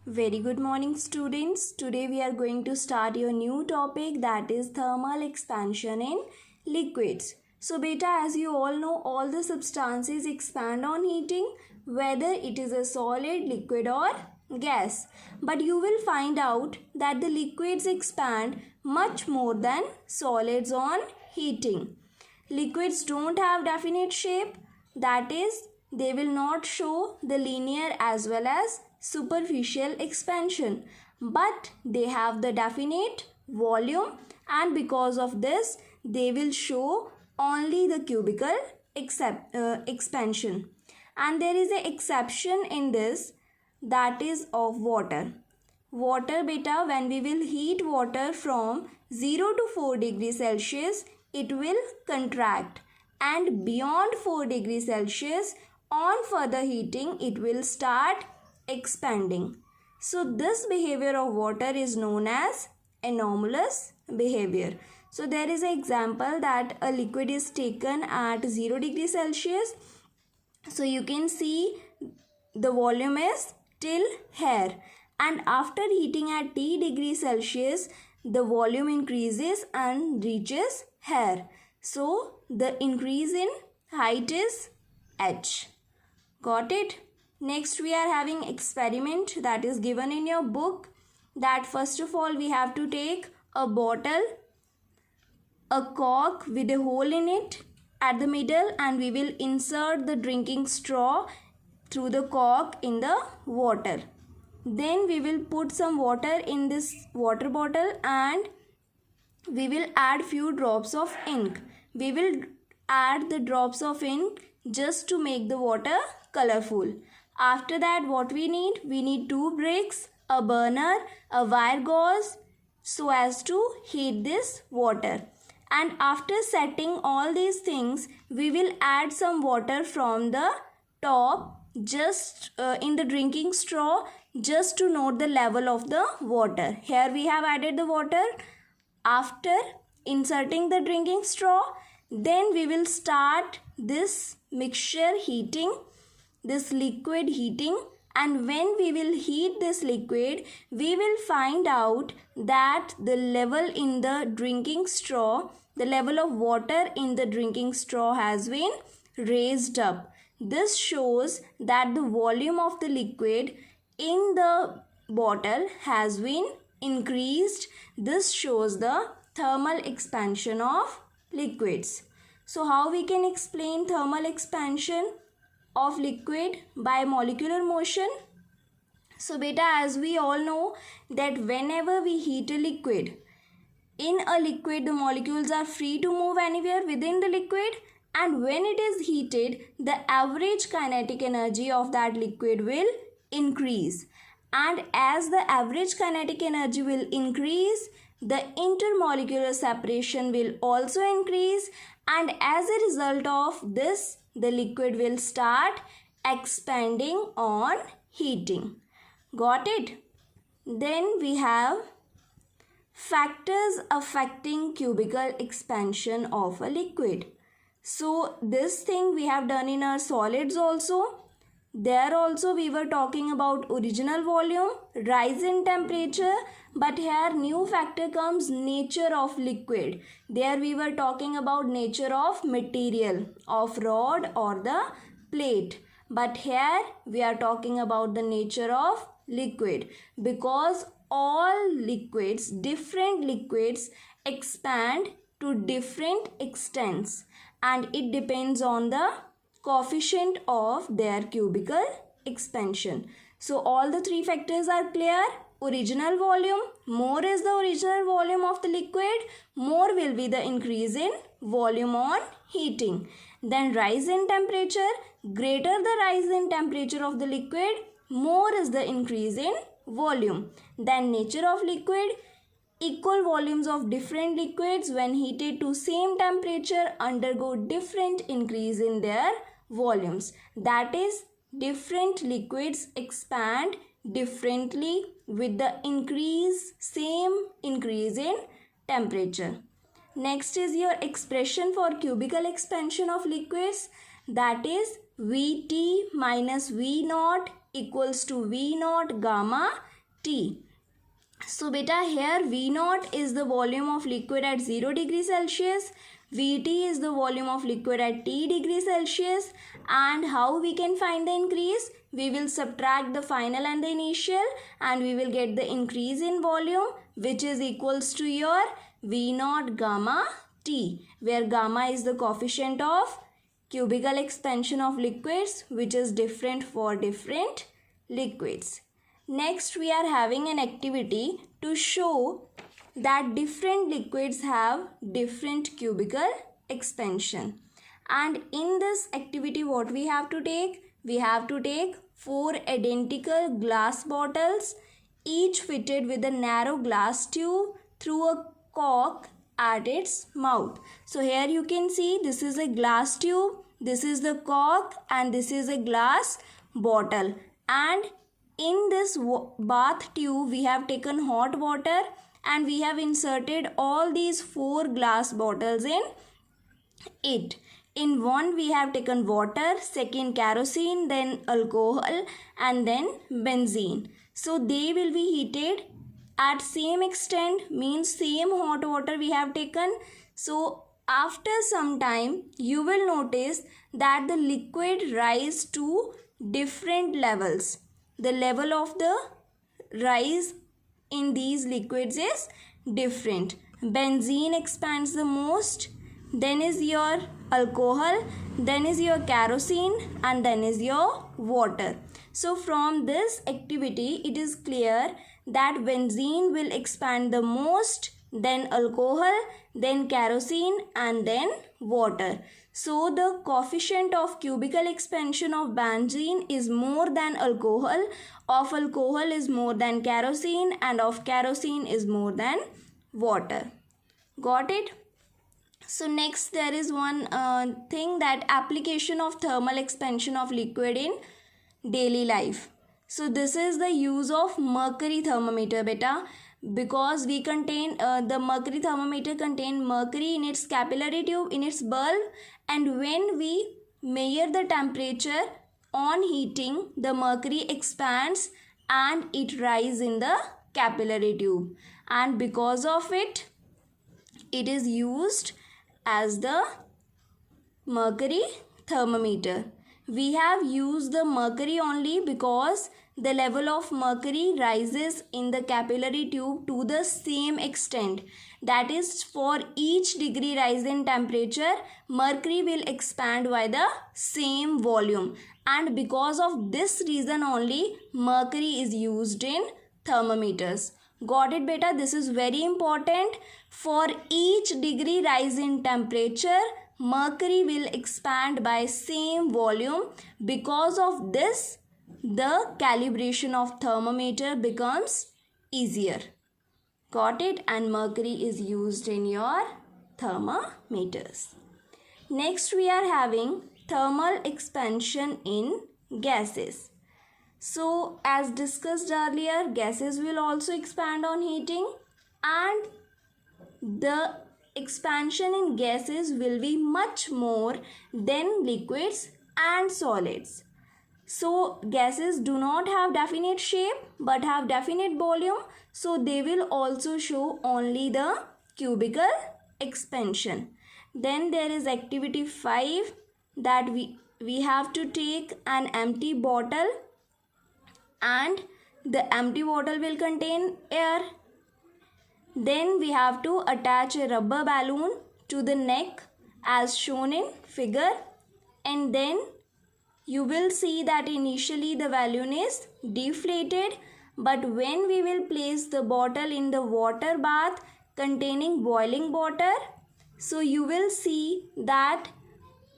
Very good morning, students. Today we are going to start your new topic, that is thermal expansion in liquids. So beta, as you all know, all the substances expand on heating, whether it is a solid, liquid or gas. But you will find out that the liquids expand much more than solids on heating. Liquids don't have definite shape, that is, they will not show the linear as well as superficial expansion, but they have the definite volume, and because of this they will show only the cubical expansion. And there is an exception in this, that is of water. Water beta, when we will heat water from 0 to 4 degrees Celsius, it will contract, and beyond 4 degrees Celsius on further heating it will start expanding. So this behavior of water is known as anomalous behavior. So there is an example that a liquid is taken at 0 degrees Celsius. So you can see the volume is till here, and after heating at T degrees Celsius the volume increases and reaches here. So the increase in height is h. Got it? Next we are having experiment that is given in your book, that first of all we have to take a bottle, a cork with a hole in it at the middle, and we will insert the drinking straw through the cork in the water. Then we will put some water in this water bottle and we will add few drops of ink. We will add the drops of ink just to make the water colorful. After that, what we need? We need 2 bricks, a burner, a wire gauze, so as to heat this water. And after setting all these things, we will add some water from the top just in the drinking straw, just to note the level of the water. Here we have added the water. After inserting the drinking straw, then we will start this mixture heating, this liquid heating, and when we will heat this liquid, we will find out that the level in the drinking straw, the level of water in the drinking straw has been raised up. This shows that the volume of the liquid in the bottle has been increased. This shows the thermal expansion of liquids. So how we can explain thermal expansion of liquid? By molecular motion. So beta, as we all know that whenever we heat a liquid, in a liquid the molecules are free to move anywhere within the liquid, and when it is heated the average kinetic energy of that liquid will increase, and as the average kinetic energy will increase, the intermolecular separation will also increase, and as a result of this the liquid will start expanding on heating. Got it? Then we have factors affecting cubical expansion of a liquid. So this thing we have done in our solids also. There also we were talking about original volume, rise in temperature, but here new factor comes, nature of liquid. There we were talking about nature of material, of rod or the plate. But here we are talking about the nature of liquid, because all liquids, different liquids expand to different extents, and it depends on the coefficient of their cubical expansion. So all the 3 factors are clear. Original volume, more is the original volume of the liquid, more will be the increase in volume on heating. Then rise in temperature, greater the rise in temperature of the liquid, more is the increase in volume. Then nature of liquid, equal volumes of different liquids when heated to same temperature undergo different increase in their volumes. That is, different liquids expand differently with the same increase in temperature. Next is your expression for cubical expansion of liquids, that is Vt minus V naught equals to V naught gamma T. So beta here V0 is the volume of liquid at 0 degree Celsius, Vt is the volume of liquid at T degree Celsius, and how we can find the increase? We will subtract the final and the initial and we will get the increase in volume, which is equals to your V0 gamma T, where gamma is the coefficient of cubical expansion of liquids, which is different for different liquids. Next, we are having an activity to show that different liquids have different cubical expansion. And in this activity, what we have to take? We have to take 4 identical glass bottles, each fitted with a narrow glass tube through a cork at its mouth. So here you can see this is a glass tube, this is the cork, and this is a glass bottle. And in this bath tube we have taken hot water and we have inserted all these 4 glass bottles in it. In one we have taken water, second kerosene, then alcohol, and then benzene. So they will be heated at same extent, means same hot water we have taken. So after some time you will notice that the liquid rise to different levels. The level of the rise in these liquids is different. Benzene expands the most, then is your alcohol, then is your kerosene, and then is your water. So from this activity it is clear that benzene will expand the most, then alcohol, then kerosene, and then water. So the coefficient of cubical expansion of benzene is more than alcohol, of alcohol is more than kerosene, and of kerosene is more than water. Got it? So next there is one thing, that application of thermal expansion of liquid in daily life. So this is the use of mercury thermometer beta, because we contain the mercury thermometer contain mercury in its capillary tube, in its bulb, and when we measure the temperature on heating, the mercury expands and it rises in the capillary tube, and because of it is used as the mercury thermometer. We have used the mercury only because the level of mercury rises in the capillary tube to the same extent. That is, for each degree rise in temperature, mercury will expand by the same volume. And because of this reason only, mercury is used in thermometers. Got it beta? This is very important. For each degree rise in temperature, mercury will expand by same volume. Because of this, the calibration of thermometer becomes easier. Got it? And mercury is used in your thermometers. Next we are having thermal expansion in gases. So as discussed earlier, gases will also expand on heating, and the expansion in gases will be much more than liquids and solids. So gases do not have definite shape but have definite volume, so they will also show only the cubical expansion. Then there is activity 5, that we have to take an empty bottle, and the empty bottle will contain air. Then we have to attach a rubber balloon to the neck as shown in figure, and then you will see that initially the balloon is deflated, but when we will place the bottle in the water bath containing boiling water, so you will see that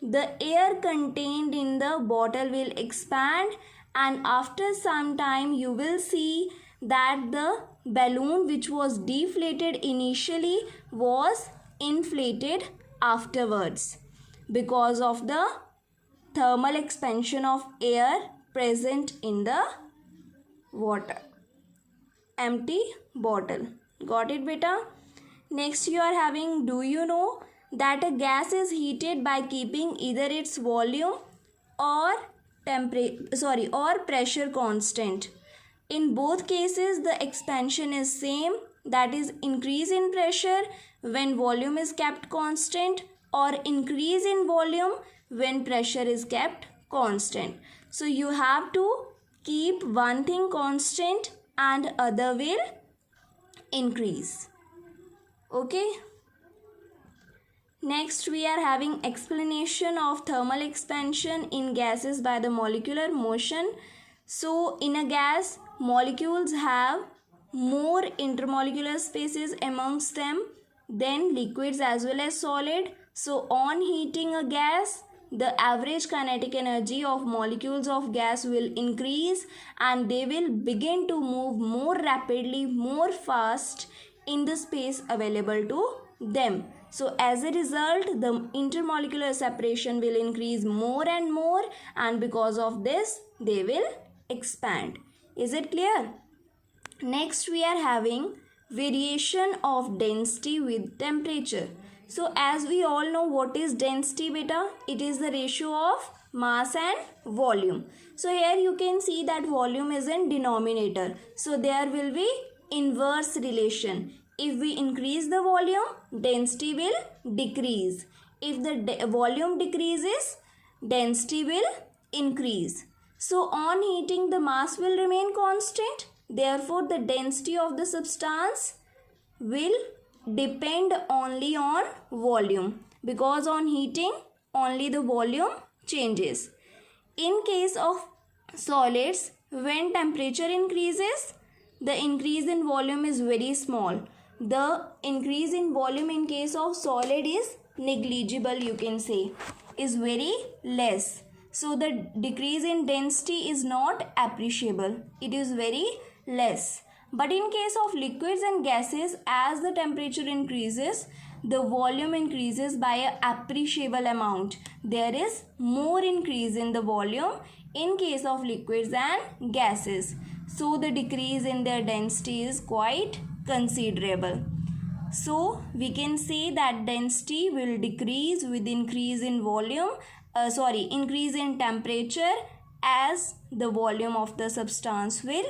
the air contained in the bottle will expand, and after some time you will see that the balloon which was deflated initially was inflated afterwards because of the thermal expansion of air present in the water. Empty bottle. Got it beta? Next you are having, do you know that a gas is heated by keeping either its volume or pressure constant? In both cases, the expansion is same, that is increase in pressure when volume is kept constant or increase in volume when pressure is kept constant. So you have to keep one thing constant and other will increase. Okay. Next we are having explanation of thermal expansion in gases by the molecular motion. So in a gas, molecules have more intermolecular spaces amongst them than liquids as well as solid. So on heating a gas, the average kinetic energy of molecules of gas will increase and they will begin to move more rapidly, more fast in the space available to them. So as a result, the intermolecular separation will increase more and more, and because of this, they will expand. Is it clear? Next, we are having variation of density with temperature. So as we all know, what is density, beta? It is the ratio of mass and volume. So here you can see that volume is in denominator. So there will be inverse relation. If we increase the volume, density will decrease. If the volume decreases, density will increase. So on heating, the mass will remain constant. Therefore, the density of the substance will depend only on volume, because on heating, only the volume changes. In case of solids, when temperature increases, the increase in volume is very small. The increase in volume in case of solid is negligible, you can say, is very less. So the decrease in density is not appreciable. It is very less. But in case of liquids and gases, as the temperature increases, the volume increases by an appreciable amount. There is more increase in the volume in case of liquids and gases. So the decrease in their density is quite considerable. So we can say that density will decrease with increase in volume, increase in temperature as the volume of the substance will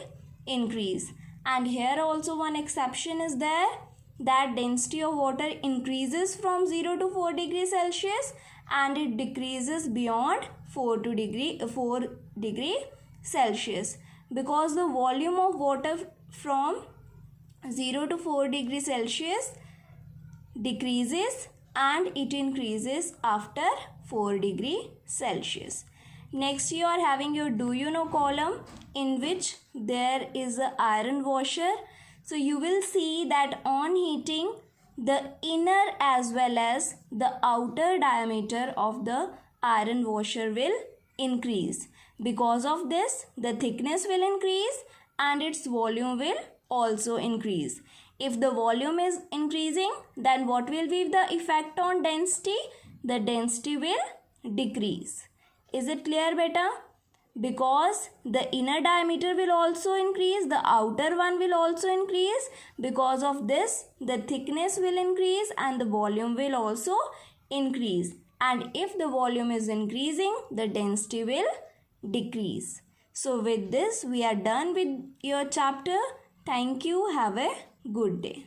increase. And here also one exception is there, that density of water increases from 0 to 4 degrees Celsius and it decreases beyond 4 degree Celsius, because the volume of water from 0 to 4 degrees Celsius decreases and it increases after 4 degree Celsius. Next you are having your do you know column, in which there is an iron washer. So you will see that on heating, the inner as well as the outer diameter of the iron washer will increase. Because of this, the thickness will increase and its volume will also increase. If the volume is increasing, then what will be the effect on density? The density will decrease. Is it clear, beta? Because the inner diameter will also increase, the outer one will also increase. Because of this, the thickness will increase and the volume will also increase. And if the volume is increasing, the density will decrease. So with this, we are done with your chapter. Thank you. Have a good day.